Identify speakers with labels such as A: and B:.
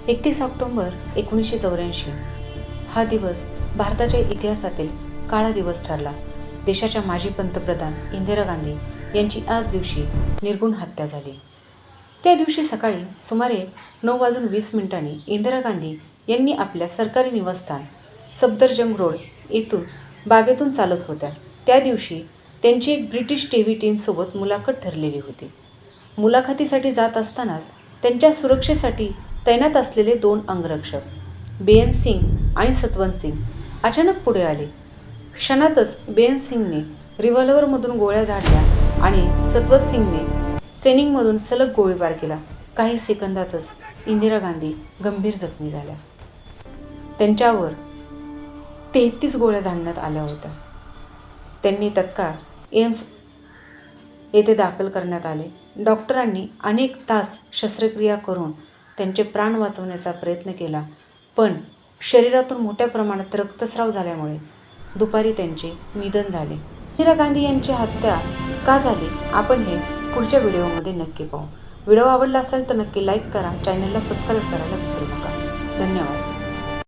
A: 31 October 1984 हा दिवस भारताच्या इतिहासातील काळा दिवस ठरला. देशाच्या माजी पंतप्रधान इंदिरा गांधी यांची आज दिवशी निर्घृण हत्या झाली. त्या दिवशी सकाळी सुमारे 9:20 इंदिरा गांधी यांनी आपल्या सरकारी निवासस्थान सफदरजंग रोड येथून बागेतून चालत होत्या. त्या दिवशी त्यांची एक ब्रिटिश टीव्ही टीमसोबत मुलाखत ठरलेली होती. मुलाखतीसाठी जात असतानाच त्यांच्या सुरक्षेसाठी तैनात असलेले 2 अंगरक्षक बेअन सिंग आणि सतवंत सिंग अचानक पुढे आले. क्षणातच बेअन सिंगने रिव्हॉल्व्हरमधून गोळ्या झाडल्या आणि सतवंत सिंगने स्टेनिंगमधून सलग गोळीबार केला. काही सेकंदातच इंदिरा गांधी गंभीर जखमी झाल्या. त्यांच्यावर 33 गोळ्या झाडण्यात आल्या होत्या. त्यांनी तत्काळ एम्स येथे दाखल करण्यात आले. डॉक्टरांनी अनेक तास शस्त्रक्रिया करून त्यांचे प्राण वाचवण्याचा प्रयत्न केला, पण शरीरातून मोठ्या प्रमाणात रक्तस्राव झाल्यामुळे दुपारी त्यांचे निधन झाले. इंदिरा गांधी यांची हत्या का झाली आपण हे पुढच्या व्हिडिओमध्ये नक्की पाहू. व्हिडिओ आवडला असेल तर नक्की लाईक करा, चॅनलला सबस्क्राईब करायला विसरू नका. धन्यवाद.